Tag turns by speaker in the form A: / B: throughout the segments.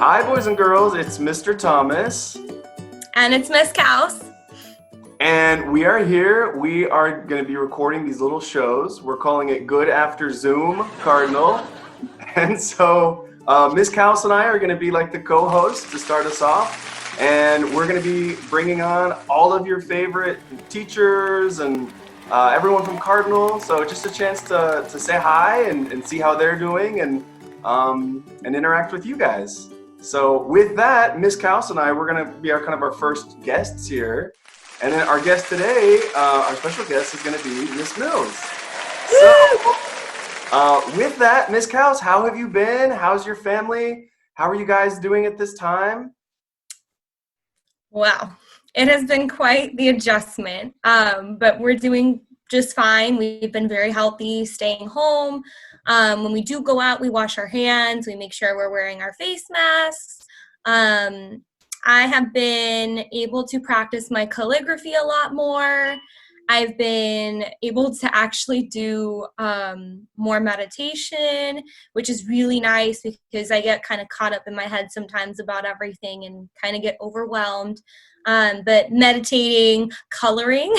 A: Hi, boys and girls. It's Mr. Thomas.
B: And it's Miss Couse.
A: And we are here. We are going to be recording these little shows. We're calling it Good After Zoom, Cardinal. And so Miss Couse and I are going to be like the co-hosts to start us off. And we're going to be bringing on all of your favorite teachers and everyone from Cardinal. So just a chance to say hi and see how they're doing and interact with you guys. So with that, Miss Couse and I, we're going to be our first guests here. And then our guest today, our special guest is going to be Miss Mills. So with that, Miss Couse, how have you been? How's your family? How are you guys doing at this time?
B: Wow, it has been quite the adjustment, but we're doing just fine. We've been very healthy, staying home. When we do go out, we wash our hands. We make sure we're wearing our face masks. I have been able to practice my calligraphy a lot more. I've been able to actually do more meditation, which is really nice because I get kind of caught up in my head sometimes about everything and kind of get overwhelmed. But meditating, coloring,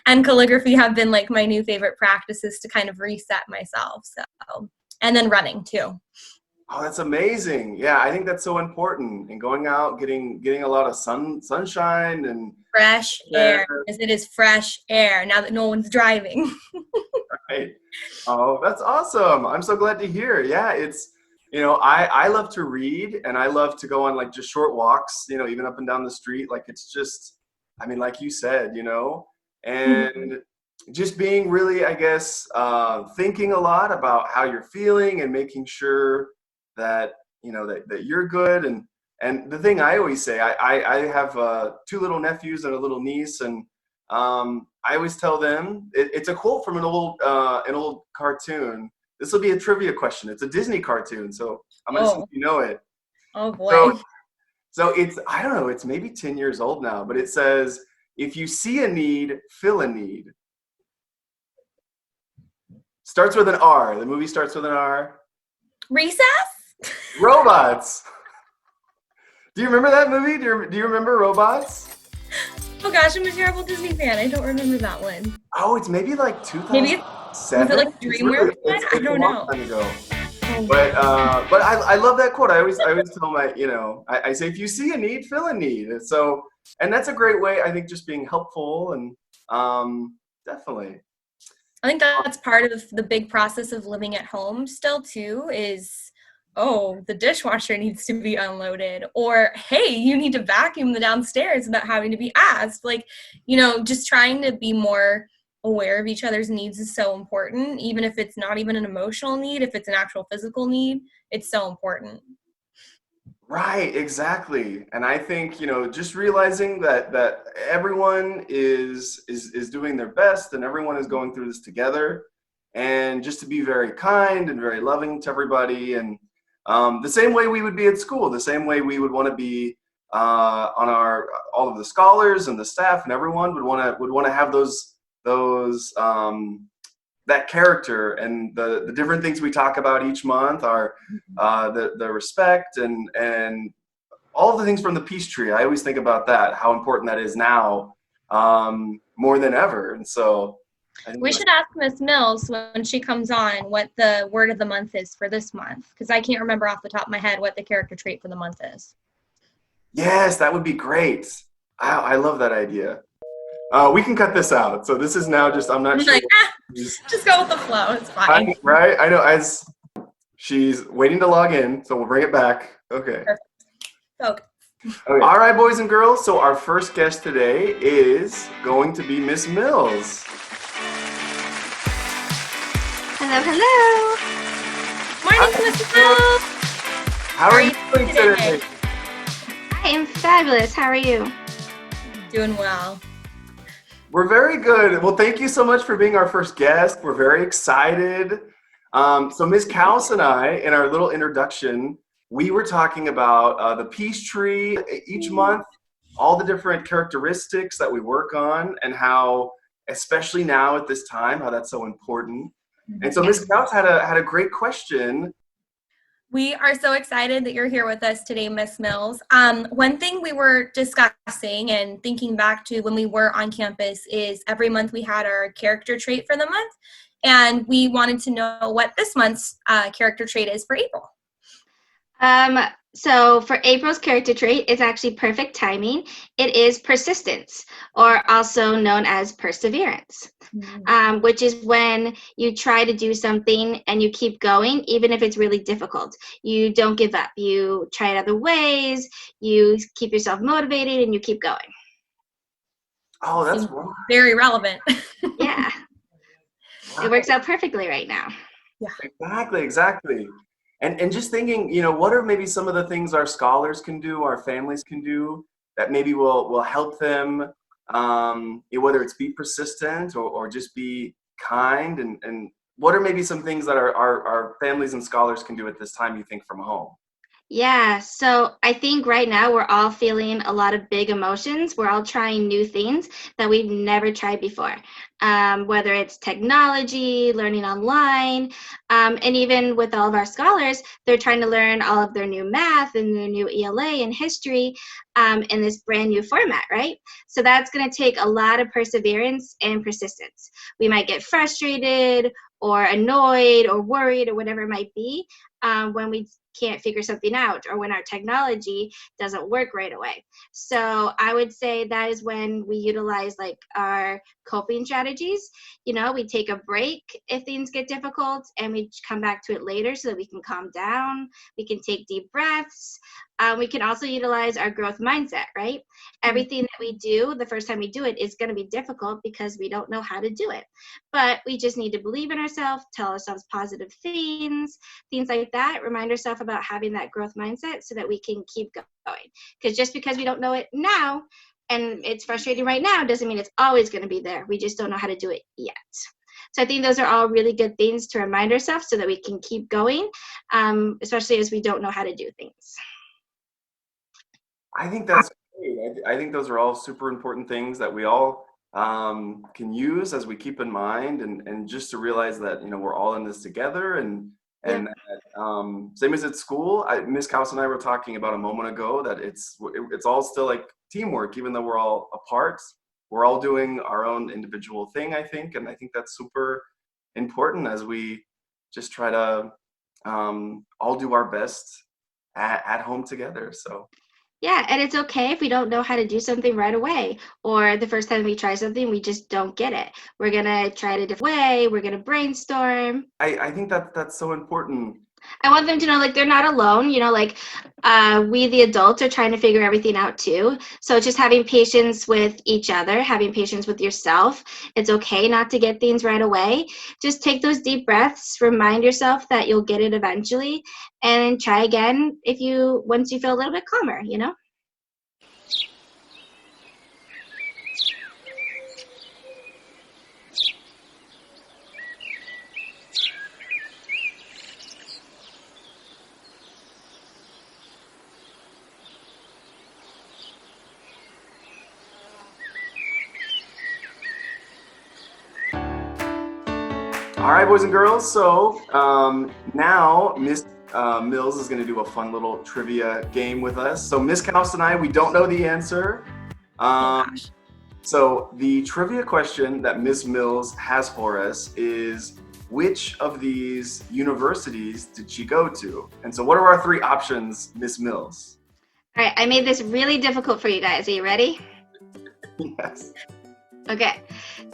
B: and calligraphy have been like my new favorite practices to kind of reset myself. So, and then running too.
A: Oh, that's amazing. Yeah, I think that's so important. And going out, getting a lot of sunshine and
B: fresh air, as it is fresh air now that no one's driving.
A: Right. Oh, that's awesome. I'm so glad to hear. Yeah, it's, I love to read and I love to go on like just short walks, even up and down the street. Like it's just, like you said, and just being really, I guess, thinking a lot about how you're feeling and making sure that, that you're good. And the thing I always say, I have 2 little nephews and a little niece, and I always tell them, it's a quote from an old cartoon. This will be a trivia question. It's a Disney cartoon, so I'm going to see if you know it.
B: Oh, boy.
A: So it's, I don't know, it's maybe 10 years old now, but it says, if you see a need, fill a need. Starts with an R. The movie starts with an R.
B: Recess?
A: Robots. Do you remember that movie? Do you remember Robots?
B: Oh gosh, I'm a terrible Disney fan. I don't remember that one.
A: Oh, it's maybe like 2007.
B: Maybe was it like DreamWorks? I don't know.
A: Time ago. But I love that quote. I always tell my, I say, if you see a need, fill a need. So, and that's a great way, I think, just being helpful and definitely.
B: I think that's part of the big process of living at home still too is, oh, the dishwasher needs to be unloaded, or hey, you need to vacuum the downstairs without having to be asked. Like, just trying to be more aware of each other's needs is so important, even if it's not even an emotional need. If it's an actual physical need, it's so important.
A: Right, exactly. And I think, just realizing that everyone is doing their best and everyone is going through this together, and just to be very kind and very loving to everybody, and the same way we would be at school, the same way we would want to be on all of the scholars and the staff, and everyone would want to have those that character and the different things we talk about each month are the respect and all of the things from the peace tree. I always think about that, how important that is now more than ever. And so
B: we should ask Miss Mills when she comes on what the word of the month is for this month, because I can't remember off the top of my head what the character trait for the month is.
A: Yes, that would be great. I love that idea. We can cut this out. So this is now just, I'm not sure.
B: Like, just go with the flow. It's fine.
A: Right? I know. As she's waiting to log in, so we'll bring it back. Okay.
B: Perfect. Okay.
A: All right, boys and girls. So our first guest today is going to be Miss Mills.
C: Hello.
B: Morning, Miss Mills.
A: How are you doing today?
C: I am fabulous. How are you?
B: Doing well.
A: We're very good. Well, thank you so much for being our first guest. We're very excited. So Ms. Couse and I, in our little introduction, we were talking about the peace tree each month, all the different characteristics that we work on, and how, especially now at this time, how that's so important. And so Ms. Couse had a great question
B: We are so excited that you're here with us today, Miss Mills. One thing we were discussing and thinking back to when we were on campus is every month we had our character trait for the month, and we wanted to know what this month's character trait is for April.
C: So for April's character trait, it's actually perfect timing. It is persistence, or also known as perseverance, which is when you try to do something and you keep going, even if it's really difficult. You don't give up. You try it other ways. You keep yourself motivated and you keep going.
A: Oh, that's right.
B: Very relevant.
C: Yeah. It works out perfectly right now.
A: Yeah. Exactly. And just thinking, what are maybe some of the things our scholars can do, our families can do that maybe will help them, whether it's be persistent or just be kind, and what are maybe some things that our families and scholars can do at this time, you think, from home?
C: Yeah, so I think right now we're all feeling a lot of big emotions. We're all trying new things that we've never tried before, whether it's technology, learning online, and even with all of our scholars, they're trying to learn all of their new math and their new ELA and history in this brand new format, right? So that's going to take a lot of perseverance and persistence. We might get frustrated or annoyed or worried or whatever it might be when we can't figure something out or when our technology doesn't work right away. So I would say that is when we utilize like our coping strategies. We take a break if things get difficult and we come back to it later so that we can calm down. We can take deep breaths. We can also utilize our growth mindset, right? Everything that we do, the first time we do it is going to be difficult because we don't know how to do it. But we just need to believe in ourselves, tell ourselves positive things like that. Remind ourselves about having that growth mindset so that we can keep going. Because just because we don't know it now and it's frustrating right now doesn't mean it's always going to be there. We just don't know how to do it yet. So I think those are all really good things to remind ourselves so that we can keep going, especially as we don't know how to do things.
A: I think that's great. I think those are all super important things that we all can use as we keep in mind, and just to realize that we're all in this together, and same as at school. Miss Kaus and I were talking about a moment ago that it's all still like teamwork, even though we're all apart. We're all doing our own individual thing, I think, and I think that's super important as we just try to all do our best at home together. So.
C: Yeah, and it's okay if we don't know how to do something right away, or the first time we try something, we just don't get it. We're going to try it a different way. We're going to brainstorm.
A: I think that's so important.
C: I want them to know, like, they're not alone. We, the adults, are trying to figure everything out too. So just having patience with each other, having patience with yourself. It's okay not to get things right away. Just take those deep breaths, remind yourself that you'll get it eventually, and try again once you feel a little bit calmer,
A: All right, boys and girls. So now Miss Mills is going to do a fun little trivia game with us. So Miss Kaus and I, we don't know the answer. So the trivia question that Miss Mills has for us is, which of these universities did she go to? And so what are our three options, Miss Mills?
C: All right, I made this really difficult for you guys. Are you ready?
A: Yes.
C: Okay.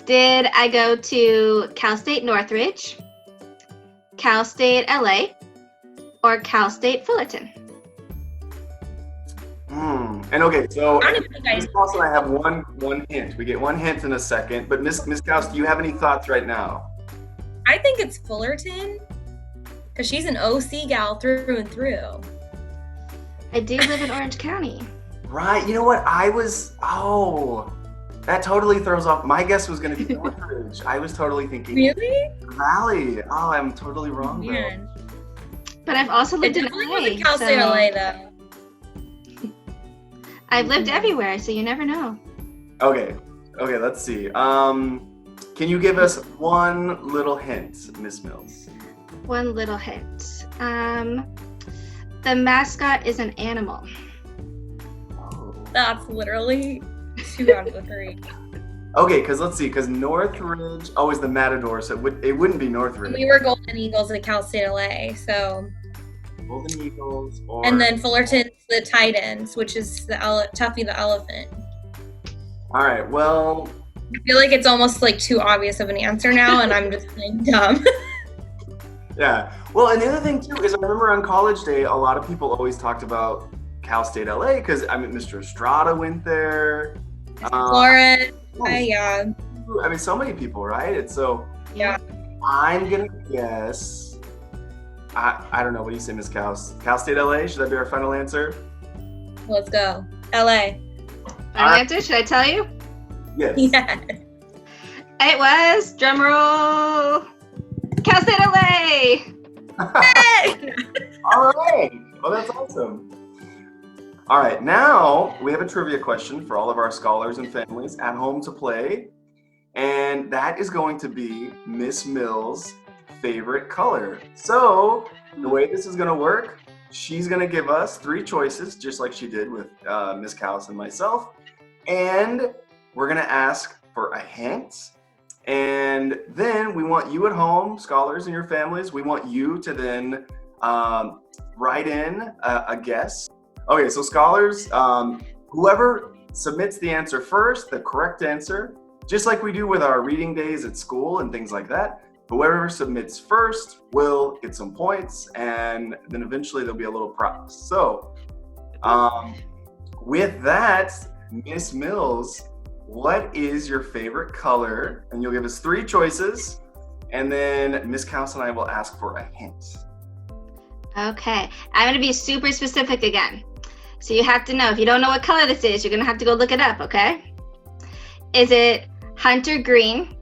C: Did I go to Cal State Northridge, Cal State LA, or Cal State Fullerton?
A: And okay, so Miss Kaus and I have one hint. We get one hint in a second, but Miss Kaus, do you have any thoughts right now?
B: I think it's Fullerton, because she's an OC gal through and through.
C: I do live in Orange County.
A: Right. You know what? That totally throws off. My guess was going to be Northridge. I was totally thinking
B: Really?
A: Valley. Oh, I'm totally wrong though.
C: But I've also lived in
B: LA.
C: LA.
B: Cal State LA though.
C: I've lived everywhere, so you never know.
A: Okay, let's see. Can you give us one little hint, Miss Mills?
C: One little hint. the mascot is an animal.
A: Oh.
B: That's literally 2 out of the 3.
A: Okay, because let's see, because Northridge, oh, is the Matador, so it wouldn't be Northridge.
B: We were Golden Eagles at Cal State LA, so.
A: Golden Eagles or...
B: And then Fullerton's the Titans, which is the Tuffy the elephant.
A: All right, well...
B: I feel like it's almost like too obvious of an answer now, and I'm just playing dumb.
A: Yeah. Well, and the other thing, too, is I remember on college day, a lot of people always talked about Cal State LA, because, I mean, Mr. Estrada went there.
B: Florence, yeah.
A: I mean, so many people, right? It's so...
B: Yeah.
A: I'm going to guess... I don't know. What do you say, Miss Cows? Cal State LA? Should that be our final answer?
B: Let's go. LA.
C: Final answer? Should I tell you?
A: Yes.
B: Yeah.
C: It was, drumroll, Cal State LA.
A: All right. Well, that's awesome. All right. Now we have a trivia question for all of our scholars and families at home to play. And that is going to be Miss Mills' favorite color. So the way this is going to work, she's going to give us 3 choices, just like she did with Miss Callis and myself. And we're going to ask for a hint. And then we want you at home, scholars and your families, we want you to then write in a guess. Okay, so scholars, whoever submits the answer first, the correct answer, just like we do with our reading days at school and things like that, whoever submits first will get some points, and then eventually there'll be a little prize. So with that, Miss Mills, what is your favorite color? And you'll give us 3 choices, and then Miss Couse and I will ask for a hint.
C: Okay, I'm going to be super specific again. So you have to know, if you don't know what color this is, you're going to have to go look it up, okay? Is it hunter green?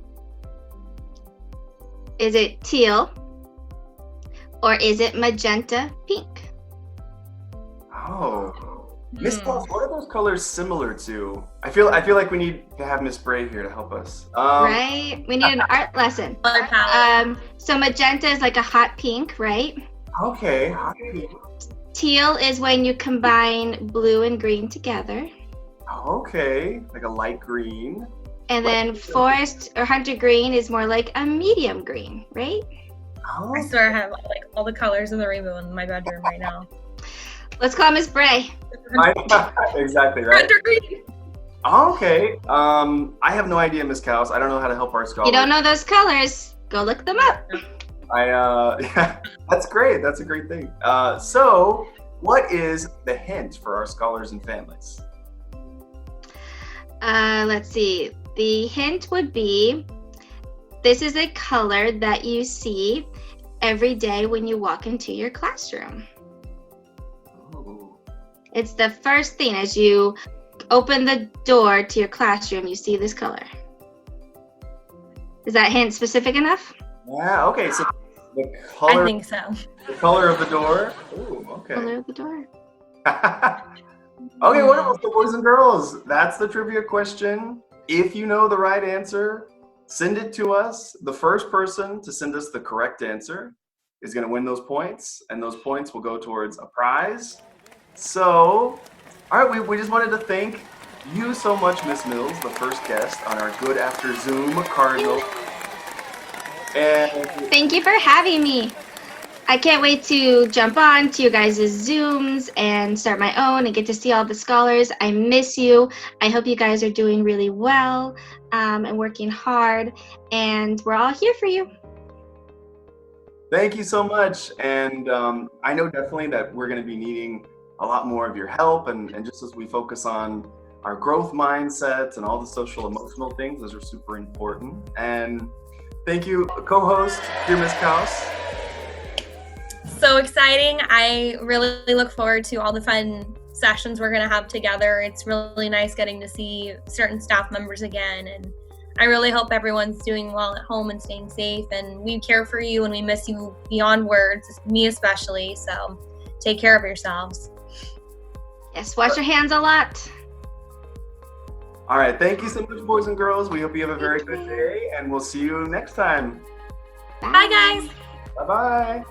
C: Is it teal? Or is it magenta pink?
A: Oh. Miss Couse, what are those colors similar to? I feel like we need to have Miss Bray here to help us.
C: Right? We need an art lesson.
B: Color palette.
C: So magenta is like a hot pink, right?
A: Okay.
C: Teal is when you combine blue and green together.
A: Okay, like a light green.
C: And then forest or hunter green is more like a medium green, right?
A: Oh.
B: I swear I have like all the colors in the rainbow in my bedroom right now.
C: Let's call Miss Bray.
A: Exactly, right?
B: Hunter green.
A: Okay. I have no idea, Miss Couse. I don't know how to help our scholars.
C: You don't know those colors? Go look them up.
A: Yeah, that's great. That's a great thing. So, what is the hint for our scholars and families?
C: Let's see. The hint would be, this is a color that you see every day when you walk into your classroom.
A: Ooh.
C: It's the first thing as you open the door to your classroom, you see this color. Is that hint specific enough?
A: Yeah. Okay. So the color.
B: I think so.
A: The color of the door. Ooh. Okay.
C: Color of the door.
A: Okay. Wonderful. So, boys and girls, that's the trivia question. If you know the right answer, send it to us. The first person to send us the correct answer is going to win those points, and those points will go towards a prize. So, all right, we just wanted to thank you so much, Miss Mills, the first guest on our Good After Zoom Cardinal. And
C: Thank you for having me. I can't wait to jump on to your guys' Zooms and start my own and get to see all the scholars. I miss you. I hope you guys are doing really well and working hard, and we're all here for you.
A: thank you so much. And I know definitely that we're going to be needing a lot more of your help. And just as we focus on our growth mindsets and all the social emotional things, those are super important. And thank you, co-host, dear Miss Couse.
B: So exciting. I really look forward to all the fun sessions we're going to have together. It's really nice getting to see certain staff members again. And I really hope everyone's doing well at home and staying safe. And we care for you and we miss you beyond words, me especially. So take care of yourselves.
C: Yes, wash your hands a lot.
A: All right. Thank you so much, boys and girls. We hope you have a very good day, and we'll see you next time.
B: Bye, guys.
A: Bye-bye.